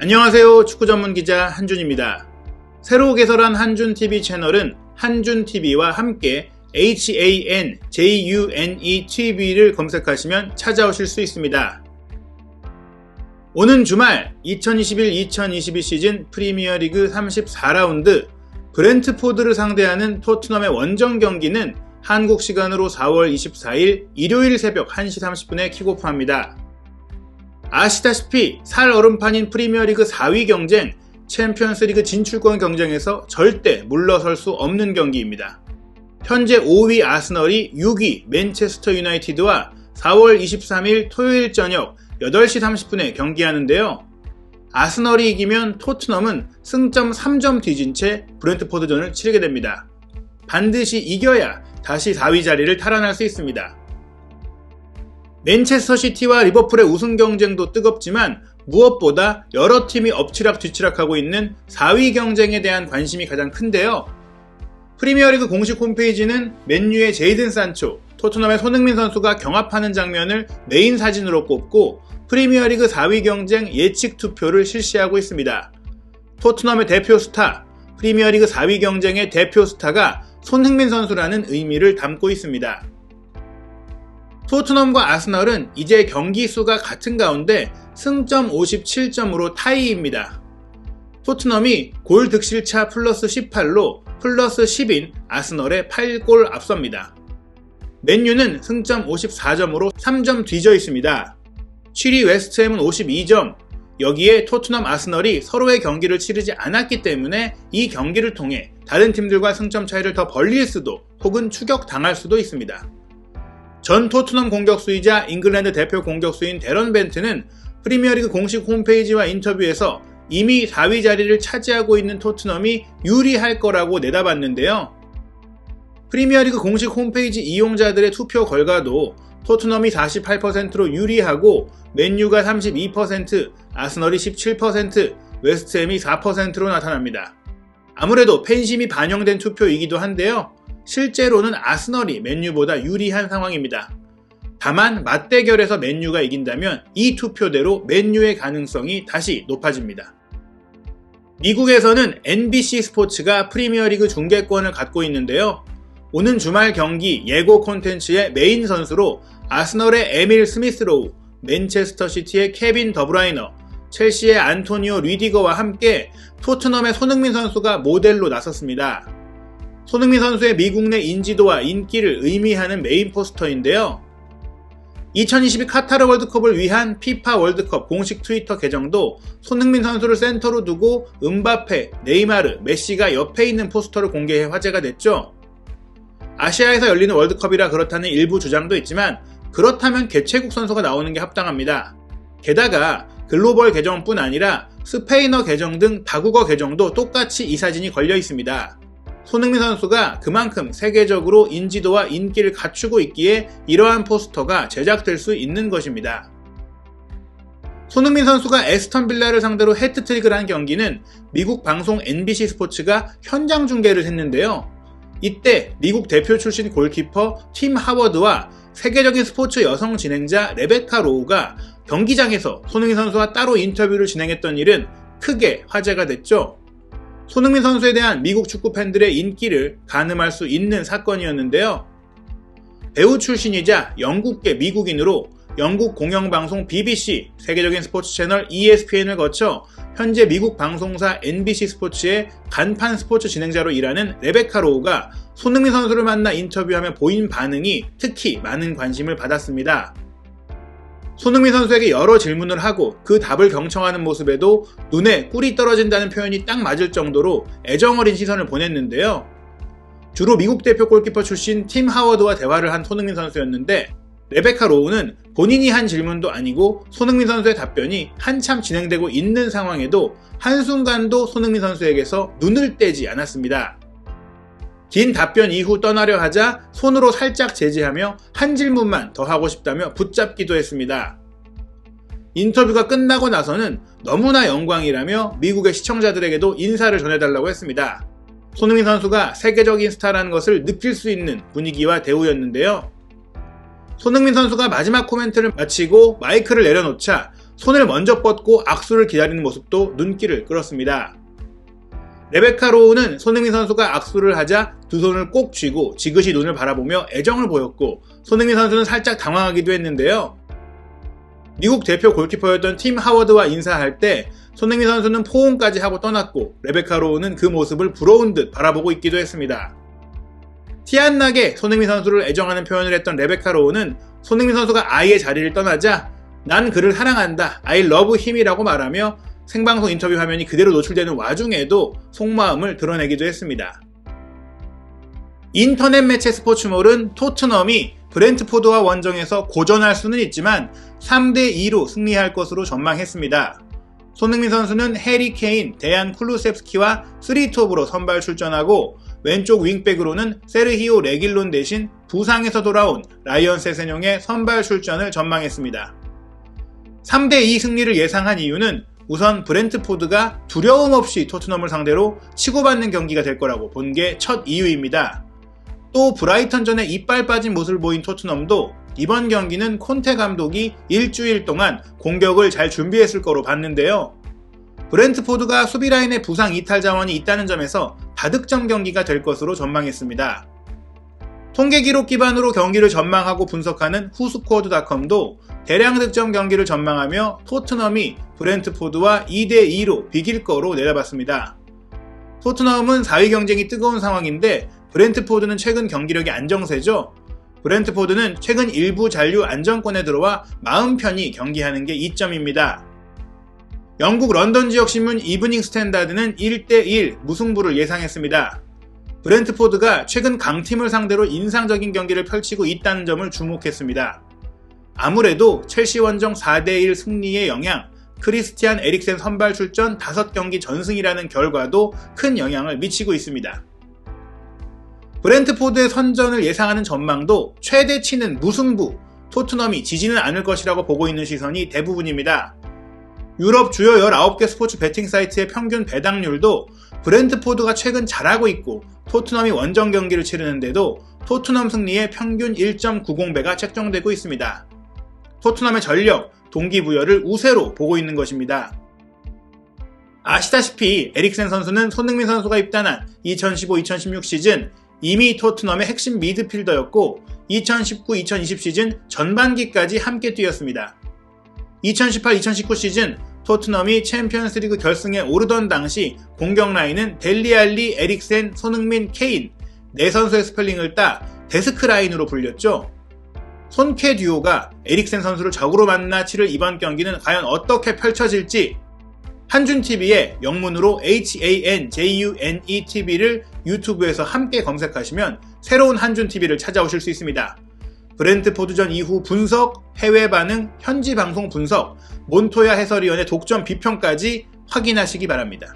안녕하세요. 축구 전문 기자 한준입니다. 새로 개설한 한준TV 채널은 한준TV와 함께 HANJUNETV를 검색하시면 찾아오실 수 있습니다. 오는 주말 2021-2022 시즌 프리미어리그 34라운드 브렌트포드를 상대하는 토트넘의 원정 경기는 한국 시간으로 4월 24일 일요일 새벽 1시 30분에 킥오프합니다. 아시다시피 살 얼음판인 프리미어리그 4위 경쟁, 챔피언스리그 진출권 경쟁에서 절대 물러설 수 없는 경기입니다. 현재 5위 아스널이 6위 맨체스터 유나이티드와 4월 23일 토요일 저녁 8시 30분에 경기하는데요. 아스널이 이기면 토트넘은 승점 3점 뒤진 채 브렌트포드전을 치르게 됩니다. 반드시 이겨야 다시 4위 자리를 탈환할 수 있습니다. 맨체스터 시티와 리버풀의 우승 경쟁도 뜨겁지만 무엇보다 여러 팀이 엎치락 뒤치락하고 있는 4위 경쟁에 대한 관심이 가장 큰데요. 프리미어리그 공식 홈페이지는 맨유의 제이든 산초, 토트넘의 손흥민 선수가 경합하는 장면을 메인 사진으로 꼽고 프리미어리그 4위 경쟁 예측 투표를 실시하고 있습니다. 토트넘의 대표 스타, 프리미어리그 4위 경쟁의 대표 스타가 손흥민 선수라는 의미를 담고 있습니다. 토트넘과 아스널은 이제 경기 수가 같은 가운데 승점 57점으로 타이입니다. 토트넘이 골 득실차 플러스 18로 플러스 10인 아스널의 8골 앞섭니다. 맨유는 승점 54점으로 3점 뒤져 있습니다. 7위 웨스트햄은 52점, 여기에 토트넘 아스널이 서로의 경기를 치르지 않았기 때문에 이 경기를 통해 다른 팀들과 승점 차이를 더 벌릴 수도 혹은 추격당할 수도 있습니다. 전 토트넘 공격수이자 잉글랜드 대표 공격수인 데런 벤트는 프리미어리그 공식 홈페이지와 인터뷰에서 이미 4위 자리를 차지하고 있는 토트넘이 유리할 거라고 내다봤는데요. 프리미어리그 공식 홈페이지 이용자들의 투표 결과도 토트넘이 48%로 유리하고 맨유가 32%, 아스널이 17%, 웨스트햄이 4%로 나타납니다. 아무래도 팬심이 반영된 투표이기도 한데요. 실제로는 아스널이 맨유보다 유리한 상황입니다. 다만 맞대결에서 맨유가 이긴다면 이 투표대로 맨유의 가능성이 다시 높아집니다. 미국에서는 NBC 스포츠가 프리미어리그 중계권을 갖고 있는데요. 오는 주말 경기 예고 콘텐츠의 메인 선수로 아스널의 에밀 스미스로우, 맨체스터 시티의 케빈 더브라이너, 첼시의 안토니오 리디거와 함께 토트넘의 손흥민 선수가 모델로 나섰습니다. 손흥민 선수의 미국 내 인지도와 인기를 의미하는 메인 포스터인데요. 2022 카타르 월드컵을 위한 피파 월드컵 공식 트위터 계정도 손흥민 선수를 센터로 두고 음바페, 네이마르, 메시가 옆에 있는 포스터를 공개해 화제가 됐죠. 아시아에서 열리는 월드컵이라 그렇다는 일부 주장도 있지만 그렇다면 개최국 선수가 나오는 게 합당합니다. 게다가 글로벌 계정뿐 아니라 스페인어 계정 등 다국어 계정도 똑같이 이 사진이 걸려 있습니다. 손흥민 선수가 그만큼 세계적으로 인지도와 인기를 갖추고 있기에 이러한 포스터가 제작될 수 있는 것입니다. 손흥민 선수가 에스턴 빌라를 상대로 해트트릭을 한 경기는 미국 방송 NBC 스포츠가 현장 중계를 했는데요. 이때 미국 대표 출신 골키퍼 팀 하워드와 세계적인 스포츠 여성 진행자 레베카 로우가 경기장에서 손흥민 선수와 따로 인터뷰를 진행했던 일은 크게 화제가 됐죠. 손흥민 선수에 대한 미국 축구 팬들의 인기를 가늠할 수 있는 사건이었는데요. 배우 출신이자 영국계 미국인으로 영국 공영방송 BBC, 세계적인 스포츠 채널 ESPN을 거쳐 현재 미국 방송사 NBC 스포츠의 간판 스포츠 진행자로 일하는 레베카 로우가 손흥민 선수를 만나 인터뷰하며 보인 반응이 특히 많은 관심을 받았습니다. 손흥민 선수에게 여러 질문을 하고 그 답을 경청하는 모습에도 눈에 꿀이 떨어진다는 표현이 딱 맞을 정도로 애정어린 시선을 보냈는데요. 주로 미국 대표 골키퍼 출신 팀 하워드와 대화를 한 손흥민 선수였는데 레베카 로우는 본인이 한 질문도 아니고 손흥민 선수의 답변이 한참 진행되고 있는 상황에도 한순간도 손흥민 선수에게서 눈을 떼지 않았습니다. 긴 답변 이후 떠나려 하자 손으로 살짝 제지하며 한 질문만 더 하고 싶다며 붙잡기도 했습니다. 인터뷰가 끝나고 나서는 너무나 영광이라며 미국의 시청자들에게도 인사를 전해달라고 했습니다. 손흥민 선수가 세계적인 스타라는 것을 느낄 수 있는 분위기와 대우였는데요. 손흥민 선수가 마지막 코멘트를 마치고 마이크를 내려놓자 손을 먼저 뻗고 악수를 기다리는 모습도 눈길을 끌었습니다. 레베카 로우는 손흥민 선수가 악수를 하자 두 손을 꼭 쥐고 지그시 눈을 바라보며 애정을 보였고, 손흥민 선수는 살짝 당황하기도 했는데요. 미국 대표 골키퍼였던 팀 하워드와 인사할 때 손흥민 선수는 포옹까지 하고 떠났고, 레베카 로우는 그 모습을 부러운 듯 바라보고 있기도 했습니다. 티 안 나게 손흥민 선수를 애정하는 표현을 했던 레베카 로우는 손흥민 선수가 아이의 자리를 떠나자 난 그를 사랑한다, I love him이라고 말하며 생방송 인터뷰 화면이 그대로 노출되는 와중에도 속마음을 드러내기도 했습니다. 인터넷 매체 스포츠몰은 토트넘이 브렌트포드와 원정에서 고전할 수는 있지만 3대2로 승리할 것으로 전망했습니다. 손흥민 선수는 해리 케인, 데얀 쿨루셉스키와 3톱으로 선발 출전하고, 왼쪽 윙백으로는 세르히오 레길론 대신 부상에서 돌아온 라이언 세세뇽의 선발 출전을 전망했습니다. 3대2 승리를 예상한 이유는 우선 브렌트포드가 두려움 없이 토트넘을 상대로 치고받는 경기가 될 거라고 본 게 첫 이유입니다. 또 브라이턴전에 이빨 빠진 모습을 보인 토트넘도 이번 경기는 콘테 감독이 일주일 동안 공격을 잘 준비했을 거로 봤는데요. 브렌트포드가 수비라인에 부상 이탈 자원이 있다는 점에서 다득점 경기가 될 것으로 전망했습니다. 통계 기록 기반으로 경기를 전망하고 분석하는 후스코어드닷컴도 대량 득점 경기를 전망하며 토트넘이 브렌트포드와 2대2로 비길 거로 내다봤습니다. 토트넘은 4위 경쟁이 뜨거운 상황인데 브렌트포드는 최근 경기력이 안정세죠. 브렌트포드는 최근 일부 잔류 안정권에 들어와 마음 편히 경기하는 게 이점입니다. 영국 런던 지역 신문 이브닝 스탠다드는 1대1 무승부를 예상했습니다. 브렌트포드가 최근 강팀을 상대로 인상적인 경기를 펼치고 있다는 점을 주목했습니다. 아무래도 첼시 원정 4대1 승리의 영향, 크리스티안 에릭센 선발 출전 5경기 전승이라는 결과도 큰 영향을 미치고 있습니다. 브렌트포드의 선전을 예상하는 전망도 최대치는 무승부, 토트넘이 지지는 않을 것이라고 보고 있는 시선이 대부분입니다. 유럽 주요 19개 스포츠 베팅 사이트의 평균 배당률도 브렌트포드가 최근 잘하고 있고 토트넘이 원정 경기를 치르는데도 토트넘 승리의 평균 1.90배가 책정되고 있습니다. 토트넘의 전력, 동기부여를 우세로 보고 있는 것입니다. 아시다시피 에릭센 선수는 손흥민 선수가 입단한 2015-2016 시즌 이미 토트넘의 핵심 미드필더였고 2019-2020 시즌 전반기까지 함께 뛰었습니다. 2018-2019 시즌 토트넘이 챔피언스리그 결승에 오르던 당시 공격 라인은 델리알리, 에릭센, 손흥민, 케인, 네 선수의 스펠링을 따 데스크 라인으로 불렸죠. 손케 듀오가 에릭센 선수를 적으로 만나 치를 이번 경기는 과연 어떻게 펼쳐질지 한준TV의 영문으로 HANJUNETV를 유튜브에서 함께 검색하시면 새로운 한준TV를 찾아오실 수 있습니다. 브렌트포드전 이후 분석, 해외 반응, 현지 방송 분석, 몬토야 해설위원의 독점 비평까지 확인하시기 바랍니다.